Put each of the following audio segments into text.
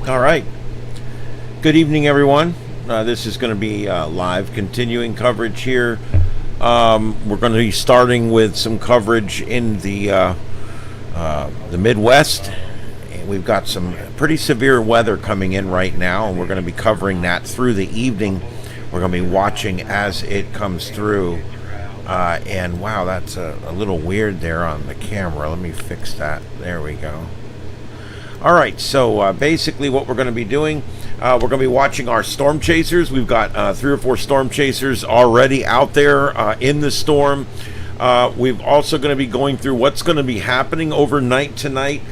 All right. Good evening, everyone. This is going to be live continuing coverage here. We're going to be starting with some coverage in the Midwest. And we've got some pretty severe weather coming in right now, and we're going to be covering that through the evening. We're going to be watching as it comes through. And wow, that's a little weird there on the camera. Let me fix that. There we go. All right, so basically what we're going to be doing, we're going to be watching our storm chasers. We've got 3 or 4 storm chasers already out there in the storm. We're also going to be going through what's going to be happening overnight tonight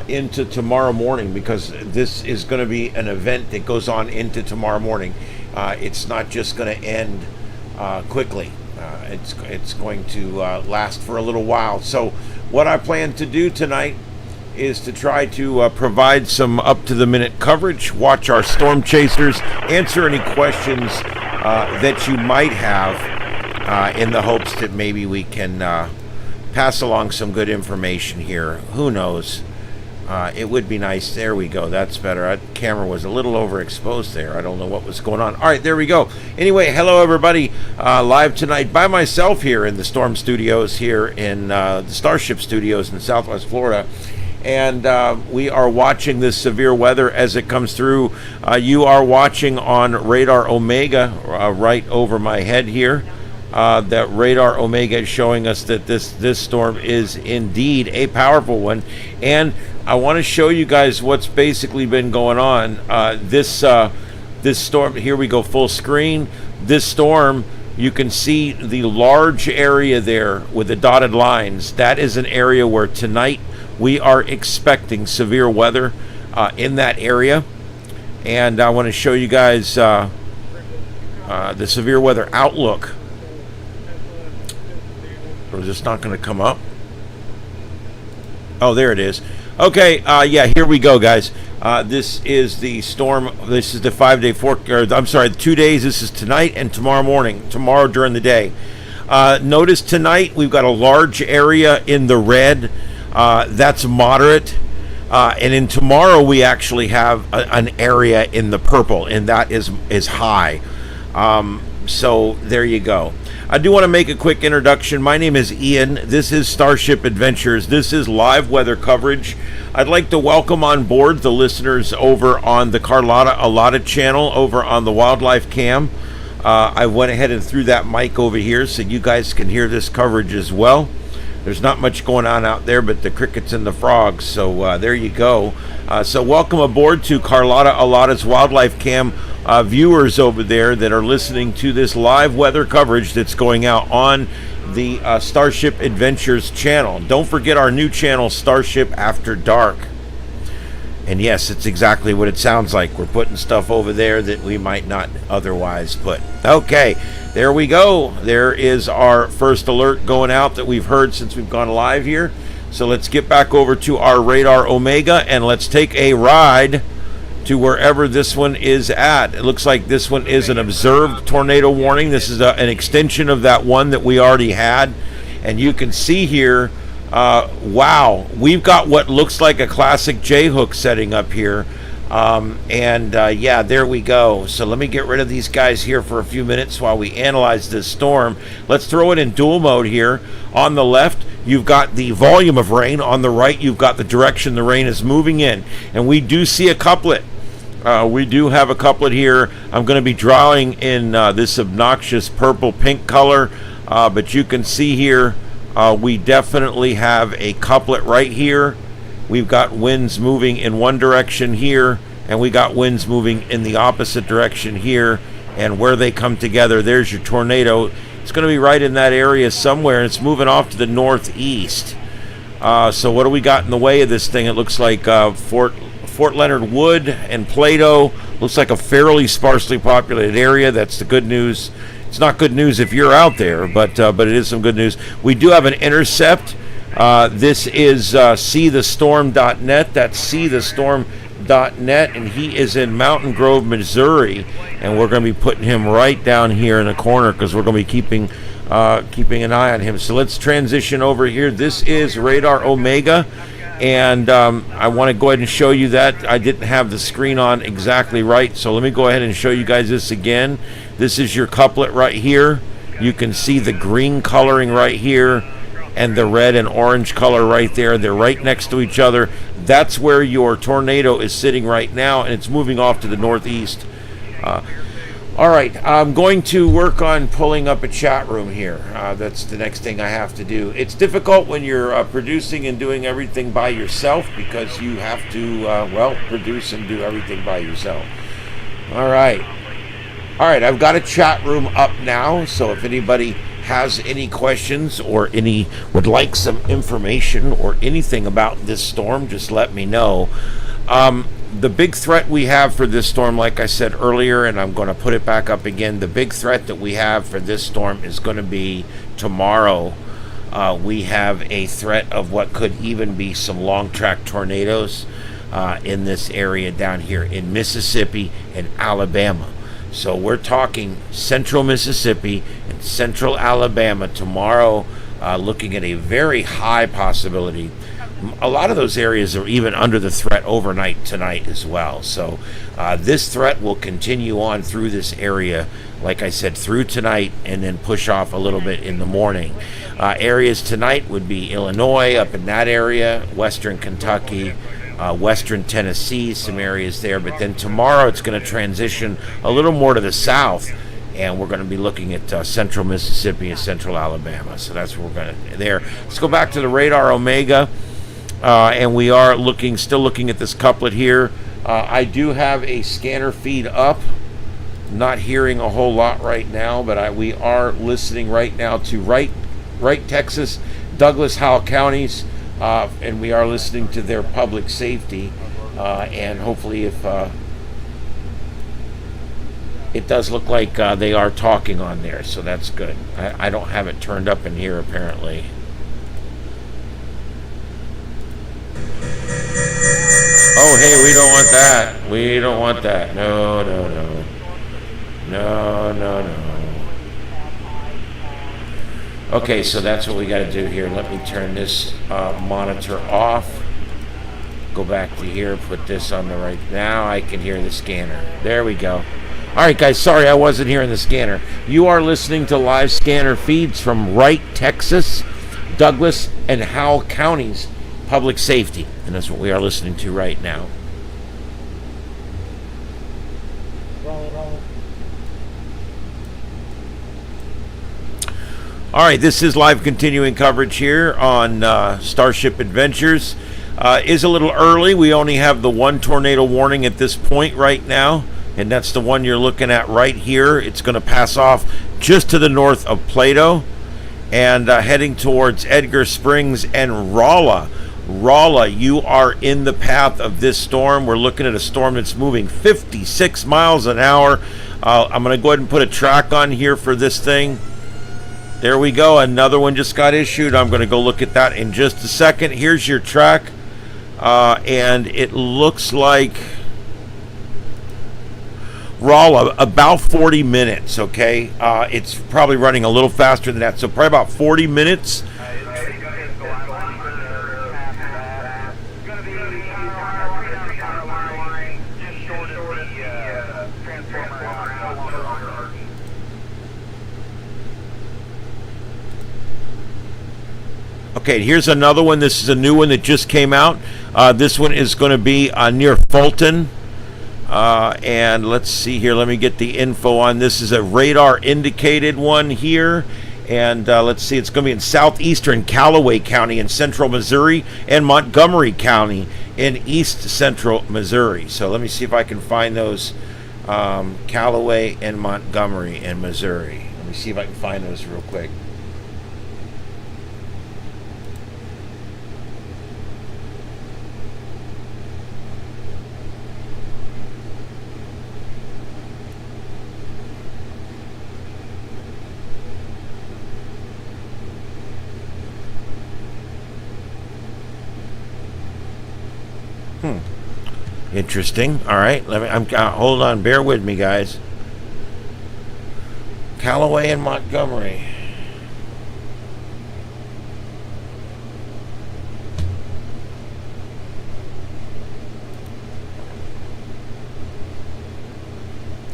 into tomorrow morning, because this is going to be an event that goes on into tomorrow morning. It's not just going to end quickly. It's going to last for a little while. So what I plan to do tonight is to try to provide some up-to-the-minute coverage, watch our storm chasers, answer any questions that you might have in the hopes that maybe we can pass along some good information here. Who knows? It would be nice. There we go. That's better. That camera was a little overexposed there. I don't know what was going on. All right, there we go. Anyway, hello, everybody. Live tonight by myself here in the Storm Studios here in the Starship Studios in Southwest Florida. And we are watching this severe weather as it comes through. You are watching on Radar Omega right over my head here. That Radar Omega is showing us that this storm is indeed a powerful one. And I want to show you guys what's basically been going on. This storm, here we go, full screen. This storm, you can see the large area there with the dotted lines. That is an area where tonight we are expecting severe weather in that area. And I want to show you guys the severe weather outlook. Or is this not going to come up? Oh, there it is. Okay, yeah, here we go, guys. This is the storm. This is the 5-day forecast. I'm sorry, 2 days. This is tonight and tomorrow morning. Tomorrow during the day. Notice tonight we've got a large area in the red. That's moderate. And in tomorrow we actually have an area in the purple, and that is high. So there you go. I do want to make a quick introduction. My name is Ian. This is Starship Adventures. This is live weather coverage. I'd like to welcome on board the listeners over on the Carlotta Allotta channel over on the Wildlife Cam. I went ahead and threw that mic over here so you guys can hear this coverage as well. There's not much going on out there but the crickets and the frogs, so there you go. So welcome aboard to Carlotta Allotta's Wildlife Cam viewers over there that are listening to this live weather coverage that's going out on the Starship Adventures channel. Don't forget our new channel, Starship After Dark. And yes, it's exactly what it sounds like. We're putting stuff over there that we might not otherwise put. Okay, there we go. There is our first alert going out that we've heard since we've gone live here. So let's get back over to our Radar Omega and let's take a ride to wherever this one is at. It looks like this one is an observed tornado warning. This is an extension of that one that we already had. And you can see here, wow, we've got what looks like a classic J-hook setting up here. Yeah, there we go. So let me get rid of these guys here for a few minutes while we analyze this storm. Let's throw it in dual mode here. On the left, you've got the volume of rain. On the right, you've got the direction the rain is moving in. And we do see a couplet. We do have a couplet here. I'm going to be drawing in this obnoxious purple-pink color. But you can see here, we definitely have a couplet right here. We've got winds moving in one direction here, and we got winds moving in the opposite direction here. And where they come together, there's your tornado. It's going to be right in that area somewhere, and it's moving off to the northeast. So what do we got in the way of this thing? It looks like Fort Leonard Wood and Plato. Looks like a fairly sparsely populated area. That's the good news. It's not good news if you're out there, but it is some good news. We do have an intercept. This is seethestorm.net. That's seethestorm.net, and he is in Mountain Grove, Missouri, and we're going to be putting him right down here in the corner because we're going to be keeping an eye on him. So let's transition over here. This is Radar Omega. And I want to go ahead and show you that. I didn't have the screen on exactly right, so let me go ahead and show you guys this again. This is your couplet right here. You can see the green coloring right here and the red and orange color right there. They're right next to each other. That's where your tornado is sitting right now, and it's moving off to the northeast. All right, I'm going to work on pulling up a chat room here. That's the next thing I have to do. It's difficult when you're producing and doing everything by yourself, because you have to, produce and do everything by yourself. All right, I've got a chat room up now, so if anybody has any questions or would like some information or anything about this storm, just let me know. The big threat we have for this storm, like I said earlier, and I'm going to put it back up again, the big threat that we have for this storm is going to be tomorrow. We have a threat of what could even be some long track tornadoes in this area down here in Mississippi and Alabama. So we're talking central Mississippi and central Alabama tomorrow, looking at a very high possibility. A lot of those areas are even under the threat overnight tonight as well. So this threat will continue on through this area, like I said, through tonight, and then push off a little bit in the morning. Areas tonight would be Illinois, up in that area, western Kentucky, western Tennessee, some areas there. But then tomorrow it's going to transition a little more to the south, and we're going to be looking at central Mississippi and central Alabama. So that's where we're going to there. Let's go back to the radar Omega. And we are still looking at this couplet here. I do have a scanner feed up. Not hearing a whole lot right now, but we are listening right now to Wright, Texas, Douglas, Howell counties, and we are listening to their public safety. And hopefully, if it does look like they are talking on there, so that's good. I don't have it turned up in here apparently. Oh, hey, we don't want that. We don't want that. No. Okay, so that's what we got to do here. Let me turn this monitor off. Go back to here, put this on the right. Now I can hear the scanner. There we go. All right, guys, sorry I wasn't hearing the scanner. You are listening to live scanner feeds from Wright, Texas, Douglas, and Howell counties. Public safety, and that's what we are listening to right now. All right, this is live continuing coverage here on Starship Adventures. Is a little early. We only have the one tornado warning at this point right now, and that's the one you're looking at right here. It's going to pass off just to the north of Plato and heading towards Edgar Springs and Rolla. Rolla, you are in the path of this storm. We're looking at a storm that's moving 56 miles an hour. I'm going to go ahead and put a track on here for this thing. There we go. Another one just got issued. I'm going to go look at that in just a second. Here's your track. And it looks like Rolla, about 40 minutes, okay? It's probably running a little faster than that. So probably about 40 minutes. Okay, here's another one. This is a new one that just came out. This one is going to be near Fulton. And let's see here. Let me get the info on this. Is a radar indicated one here. And let's see. It's going to be in southeastern Callaway County in central Missouri and Montgomery County in east central Missouri. So let me see if I can find those. Callaway and Montgomery in Missouri. Let me see if I can find those real quick. Interesting. All right, hold on. Bear with me, guys. Callaway and Montgomery.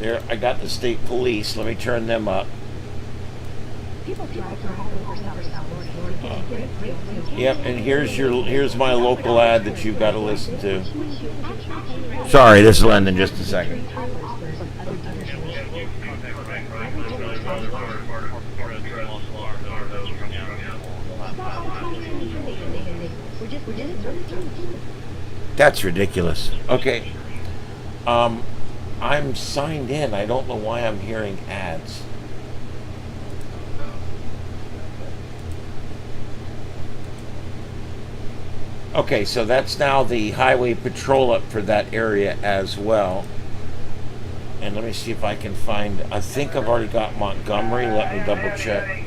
There, I got the state police. Let me turn them up. Yep, and here's my local ad that you've got to listen to. Sorry, this will end in just a second. That's ridiculous. Okay. I'm signed in. I don't know why I'm hearing ads. Okay, so that's now the highway patrol up for that area as well. And let me see if I can find, I think I've already got Montgomery. Let me double check.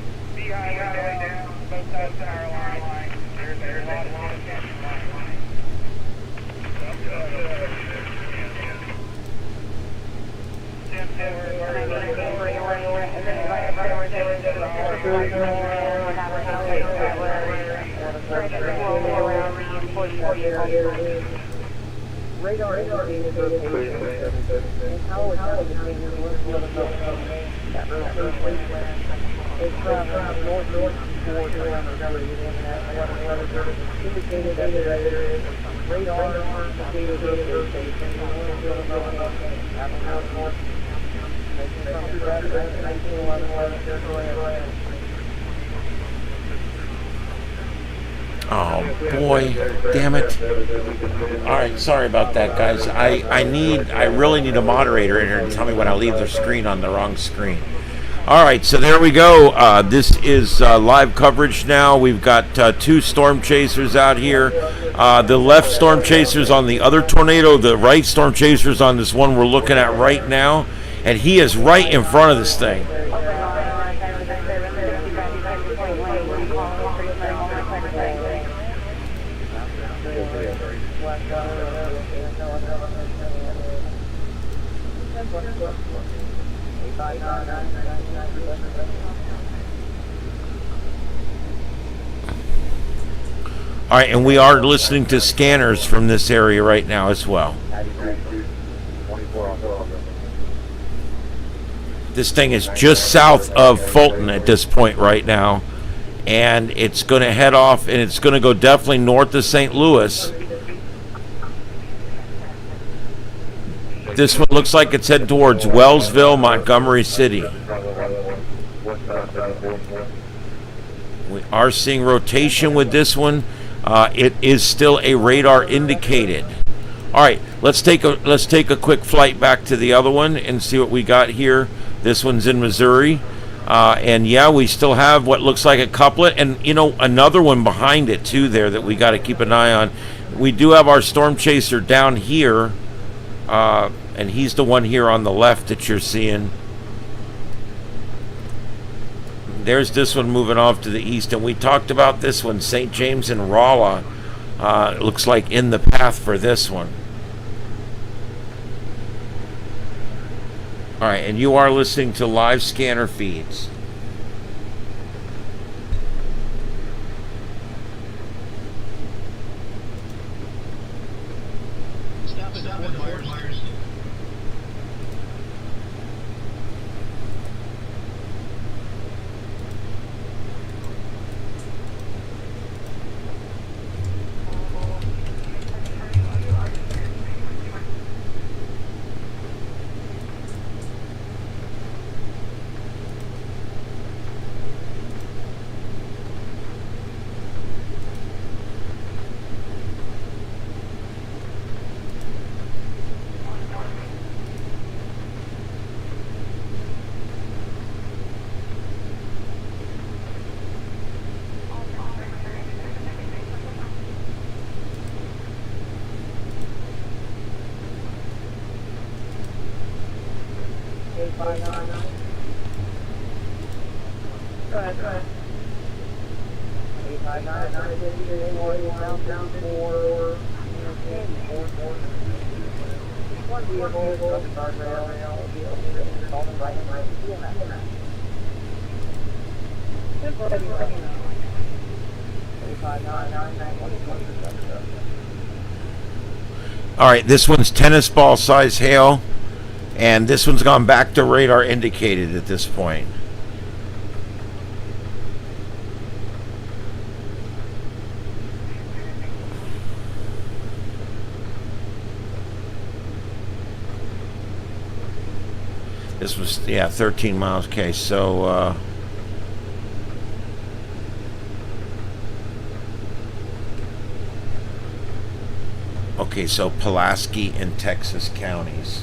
Radar indicated location. And how it's that rotation is from north towards around Montgomery, indicated that there is radar indicated location. Oh boy, damn it. Alright, sorry about that, guys. I really need a moderator in here to tell me when I leave the screen on the wrong screen. Alright, so there we go. This is live coverage now. We've got two storm chasers out here. The left storm chasers on the other tornado, the right storm chasers on this one we're looking at right now. And he is right in front of this thing. All right, and we are listening to scanners from this area right now as well. This thing is just south of Fulton at this point right now, and it's going to head off, and it's going to go definitely north of St. Louis. This one looks like it's heading towards Wellsville, Montgomery City. We are seeing rotation with this one. It is still a radar indicated. All right, let's take a quick flight back to the other one and see what we got here. This one's in Missouri, and yeah, we still have what looks like a couplet, and you know, another one behind it too there that we got to keep an eye on. We do have our storm chaser down here, and he's the one here on the left that you're seeing. There's this one moving off to the east, and we talked about this one, St. James and Rolla. It looks like in the path for this one. All right, and you are listening to live scanner feeds. All right, this one's tennis ball size hail. And this one's gone back to radar indicated at this point. This was, yeah, 13 miles. Okay, so okay, so Pulaski and Texas counties.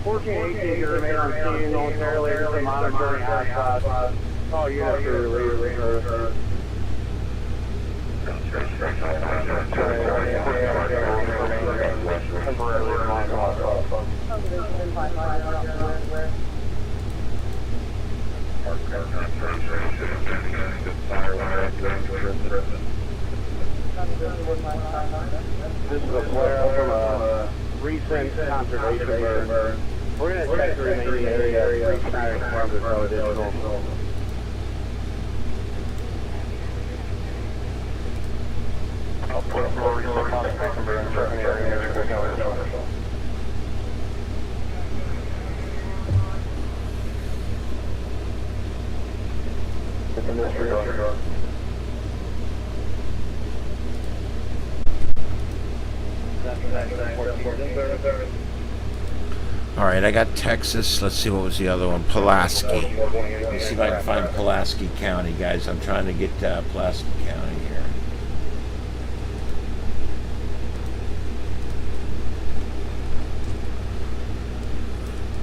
1418 to remain on scene momentarily for monitoring hotspots. All units are relieved. This is a flare from a recent conservation burn. We're going to check the remaining area. Trying to confirm there's no additional. I'll put a floor resource conservation burn in certain areas. There's no additional. All right, I got Texas. Let's see, what was the other one? Pulaski. Let's see if I can find Pulaski County, guys. I'm trying to get Pulaski County here.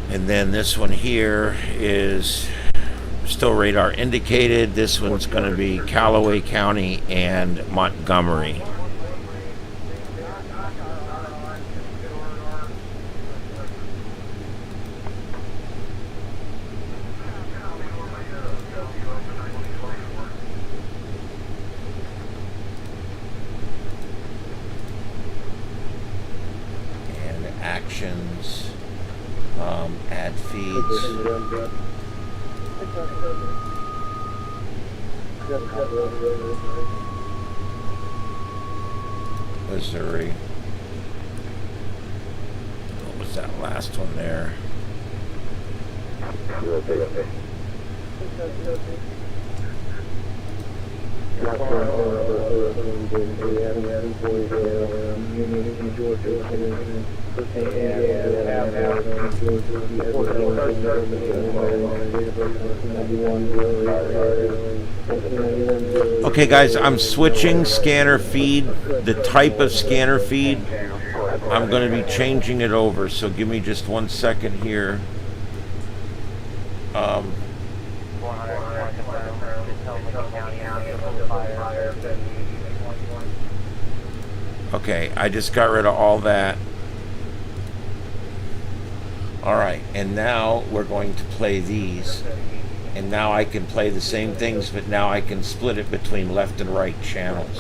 And then this one here is still radar indicated. This one's going to be Callaway County and Montgomery. And actions, add feeds. Missouri. What was that last one there? Okay, guys, I'm switching scanner feed. The type of scanner feed, I'm going to be changing it over. So give me just 1 second here. Okay, I just got rid of all that. All right, and now we're going to play these. And now I can play the same things, but now I can split it between left and right channels.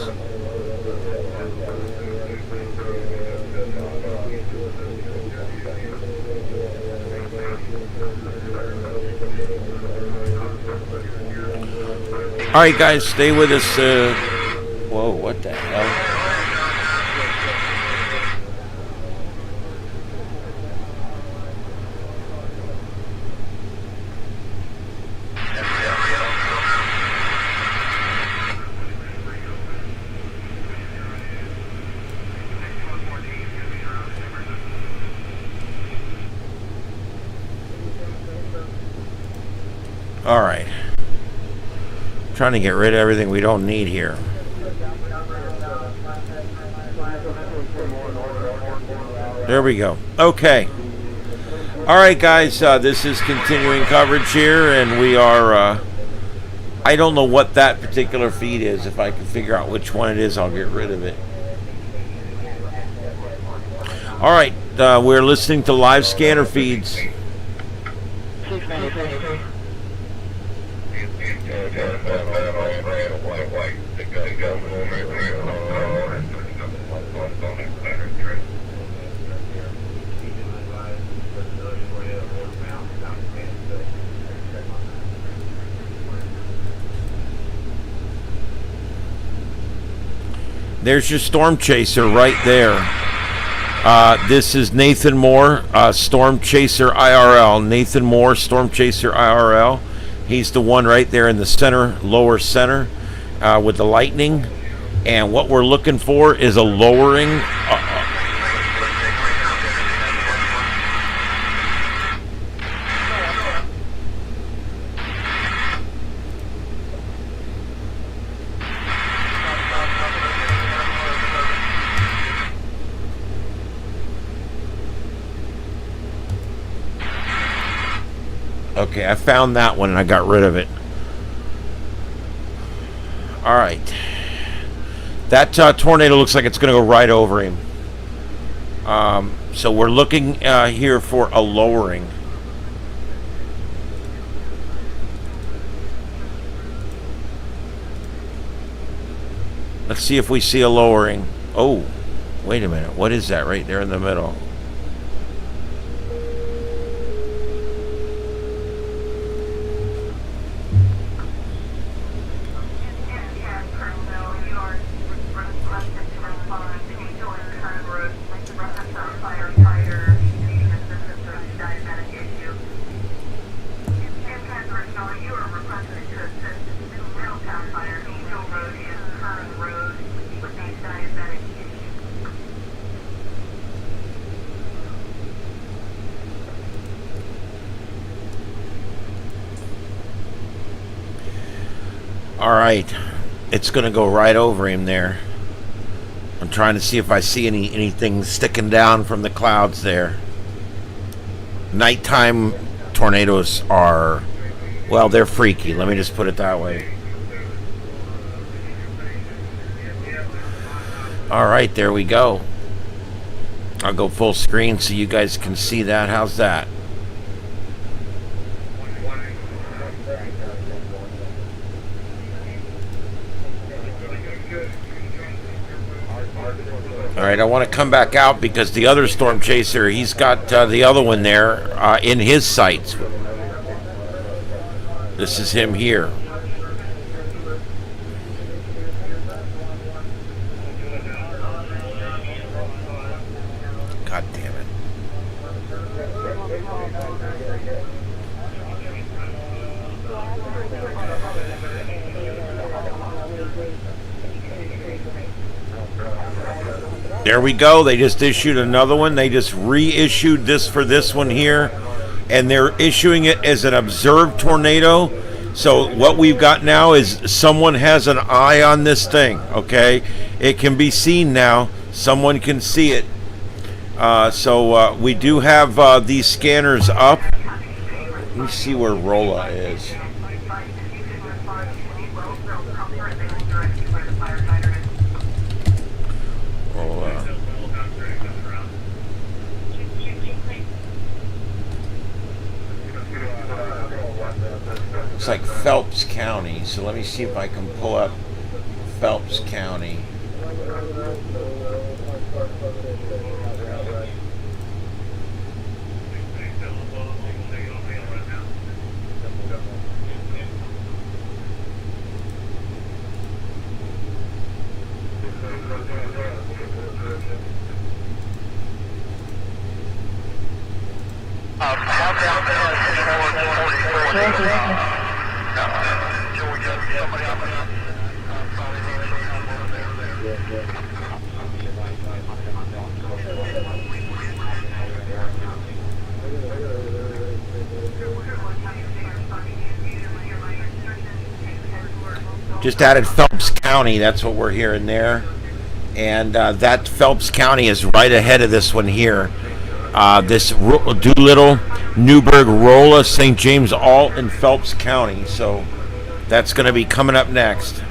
All right, guys, stay with us. Whoa, what the hell? All right. Trying to get rid of everything we don't need here. There we go. Okay. All right, guys. This is continuing coverage here, and we are. I don't know what that particular feed is. If I can figure out which one it is, I'll get rid of it. All right. We're listening to live scanner feeds. There's your storm chaser right there. This is Nathan Moore, Storm Chaser IRL. Nathan Moore, Storm Chaser IRL. He's the one right there in the center, lower center, with the lightning. And what we're looking for is a lowering. Okay, I found that one and I got rid of it. All right. That tornado looks like it's going to go right over him. So we're looking here for a lowering. Let's see if we see a lowering. Oh, wait a minute. What is that right there in the middle? All right, it's going to go right over him there. I'm trying to see if I see anything sticking down from the clouds there. Nighttime tornadoes are, well, they're freaky. Let me just put it that way. All right, there we go. I'll go full screen so you guys can see that. How's that? All right, I want to come back out because the other storm chaser, he's got the other one there in his sights. This is him here. God damn it. There we go. They just issued another one. They just reissued this for this one here. And they're issuing it as an observed tornado. So what we've got now is someone has an eye on this thing, okay? It can be seen now. Someone can see it. So we do have these scanners up. Let me see where Rolla is. It's like Phelps County, so let me see if I can pull up Phelps County. Just added Phelps County, that's what we're hearing there. And that Phelps County is right ahead of this one here. This Doolittle, Newburgh, Rolla, St. James, all in Phelps County. So that's going to be coming up next.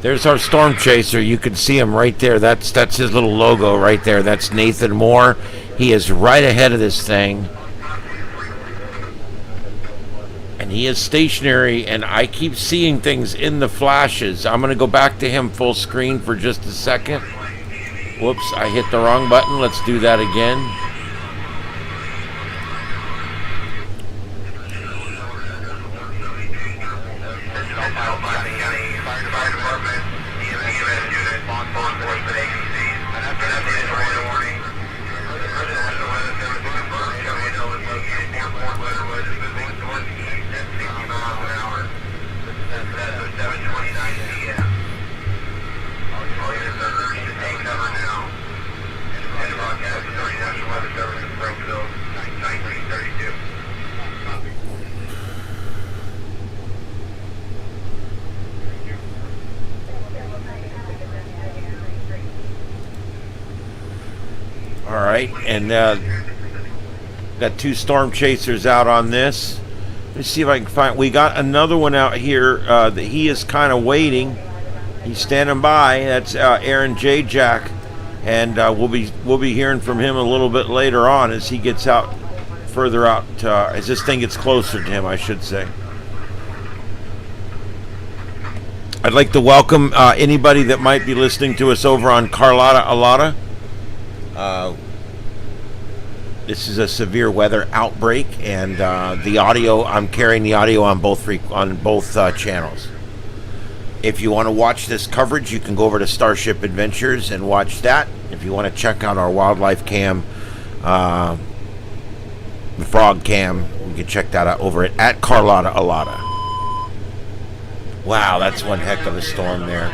There's our storm chaser. You can see him right there. That's his little logo right there. That's Nathan Moore. He is right ahead of this thing. And he is stationary, and I keep seeing things in the flashes. I'm going to go back to him full screen for just a second. Whoops, I hit the wrong button. Let's do that again. All right, and got two storm chasers out on this. Let me see if I can find. We got another one out here that he is kind of waiting. He's standing by. That's Aaron J. Jack, and we'll be hearing from him a little bit later on as he gets out further out. As this thing gets closer to him, I should say. I'd like to welcome anybody that might be listening to us over on Carlotta Alata. This is a severe weather outbreak, and the audio, I'm carrying the audio on both channels. If you want to watch this coverage, you can go over to Starship Adventures and watch that. If you want to check out our wildlife cam, the frog cam, you can check that out over at Carlotta Alata. Wow, that's one heck of a storm there.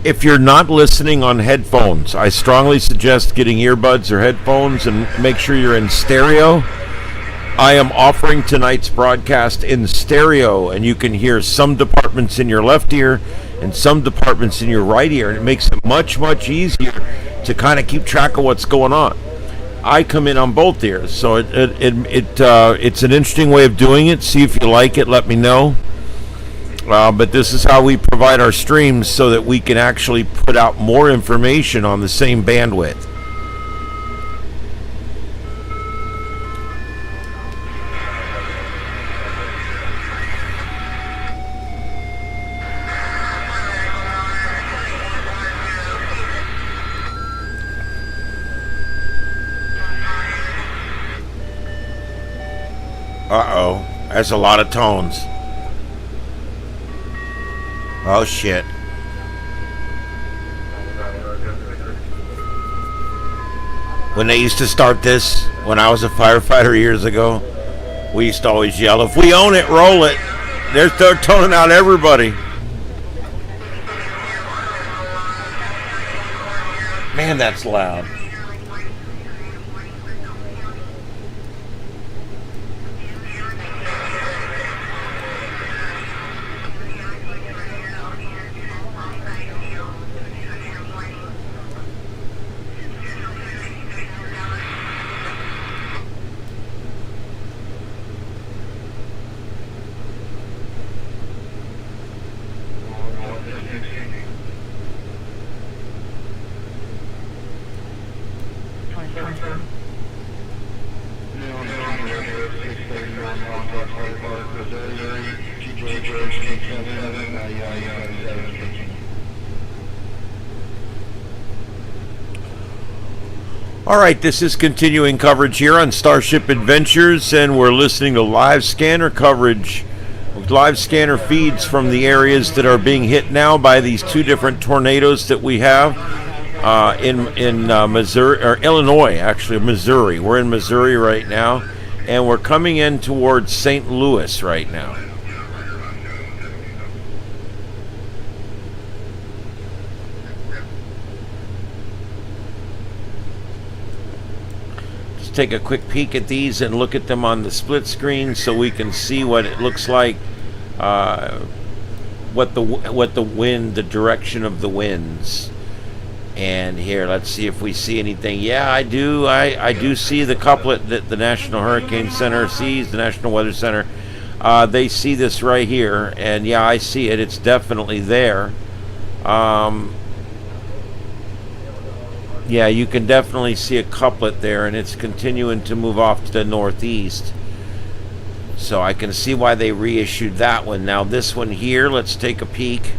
If you're not listening on headphones, I strongly suggest getting earbuds or headphones and make sure you're in stereo. I am offering tonight's broadcast in stereo, and you can hear some departments in your left ear and some departments in your right ear, and it makes it much, much easier to kind of keep track of what's going on. I come in on both ears, so it's an interesting way of doing it. See if you like it, let me know. But this is how we provide our streams so that we can actually put out more information on the same bandwidth. Uh-oh, that's a lot of tones. Oh, shit. When they used to start this, when I was a firefighter years ago, we used to always yell, if we own it, roll it. They're toning out everybody. Man, that's loud. All right, this is continuing coverage here on Starship Adventures, and we're listening to live scanner coverage. live scanner feeds from the areas that are being hit now by these two different tornadoes that we have in Missouri, or Illinois, actually Missouri. We're in Missouri right now, and we're coming in towards St. Louis right now. Take a quick peek at these and look at them on the split screen so we can see what it looks like, what the wind, the direction of the winds. And here, let's see if we see anything. Yeah, I do see the couplet that the National Hurricane Center sees, the National Weather Center. They see this right here, and yeah, I see it. It's definitely there. Yeah, you can definitely see a couplet there, and it's continuing to move off to the northeast. So I can see why they reissued that one. Now this one here, let's take a peek.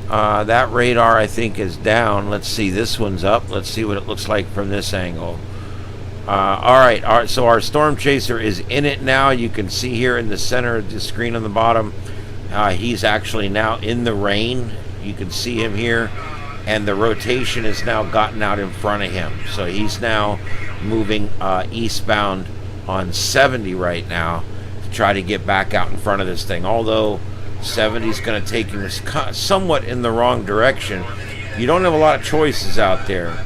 That radar, I think, is down. Let's see, this one's up. Let's see what it looks like from this angle. All right, so our storm chaser is in it now. You can see here in the center of the screen on the bottom, he's actually now in the rain. You can see him here. And the rotation has now gotten out in front of him. So he's now moving eastbound on 70 right now to try to get back out in front of this thing. Although 70 is going to take him somewhat in the wrong direction, you don't have a lot of choices out there.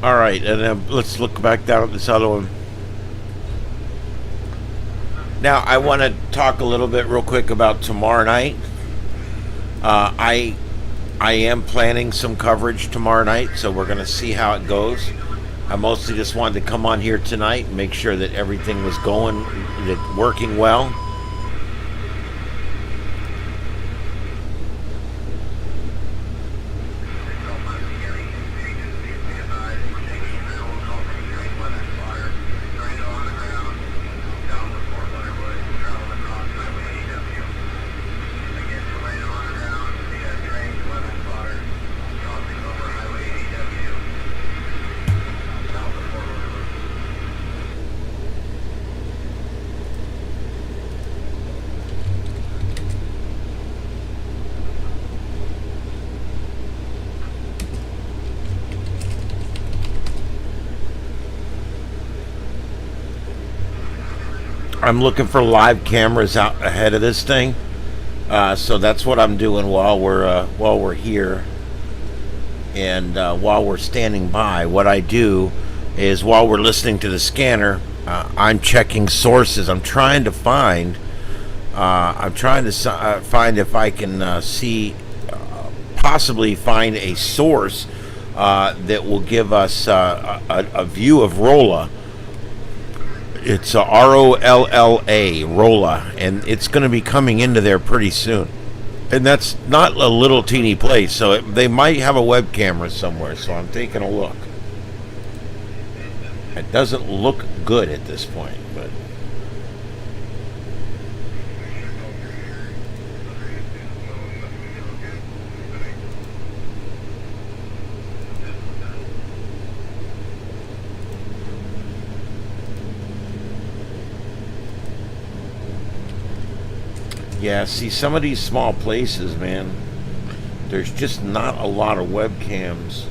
All right, and then let's look back down at this other one. Now, I want to talk a little bit real quick about tomorrow night. I am planning some coverage tomorrow night, so we're going to see how it goes. I mostly just wanted to come on here tonight and make sure that everything was working well. I'm looking for live cameras out ahead of this thing, so that's what I'm doing while we're here, and while we're standing by. What I do is, while we're listening to the scanner, I'm checking sources. I'm trying to find if I can possibly find a source that will give us a view of Rolla. It's ROLLA, Rolla, and it's going to be coming into there pretty soon. And that's not a little teeny place, so they might have a web camera somewhere, so I'm taking a look. It doesn't look good at this point, but... Yeah, see, some of these small places, man, there's just not a lot of webcams.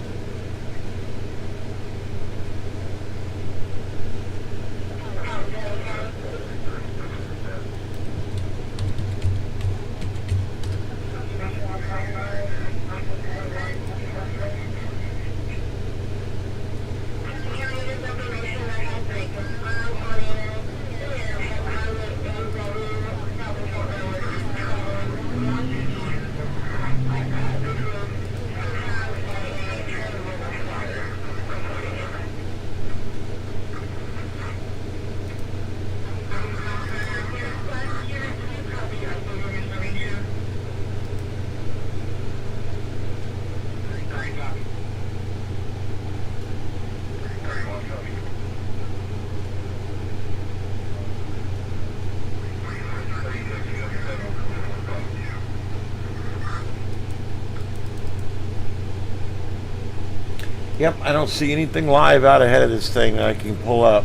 Yep, I don't see anything live out ahead of this thing that I can pull up.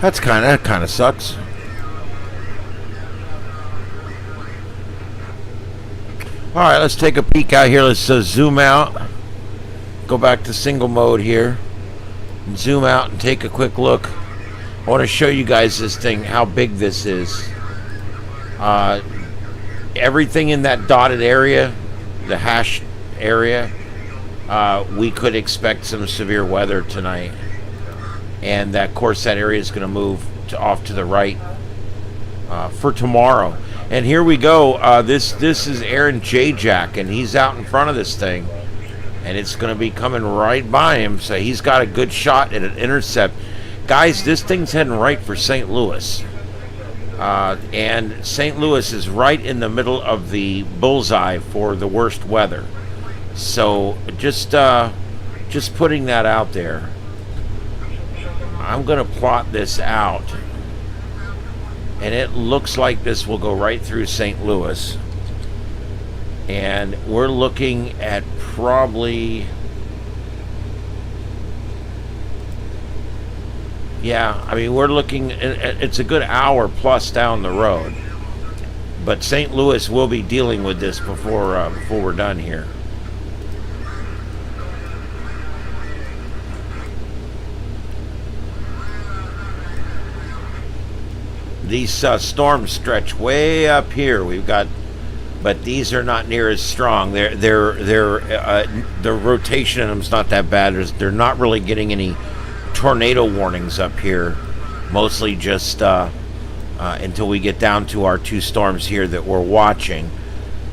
That kind of sucks. All right, let's take a peek out here. Let's zoom out. Go back to single mode here. And zoom out and take a quick look. I want to show you guys this thing, how big this is. Everything in that dotted area, the hash area, we could expect some severe weather tonight. And that, of course, that area is going to move off to the right for tomorrow. And here we go. This is Aaron J. Jack, and he's out in front of this thing. And it's going to be coming right by him. So he's got a good shot at an intercept. Guys, this thing's heading right for St. Louis. And St. Louis is right in the middle of the bullseye for the worst weather. So just putting that out there. I'm going to plot this out. And it looks like this will go right through St. Louis. And we're looking at probably... Yeah, I mean, we're looking... It's a good hour plus down the road. But St. Louis will be dealing with this before we're done here. These storms stretch way up here. We've got, but these are not near as strong. The rotation in them's not that bad. They're not really getting any tornado warnings up here. Mostly just until we get down to our two storms here that we're watching,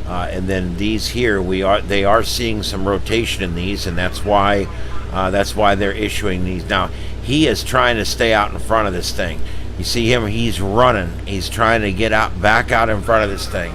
and then these here they are seeing some rotation in these, and that's why they're issuing these. Now he is trying to stay out in front of this thing. You see him, he's running. He's trying to get back out in front of this thing.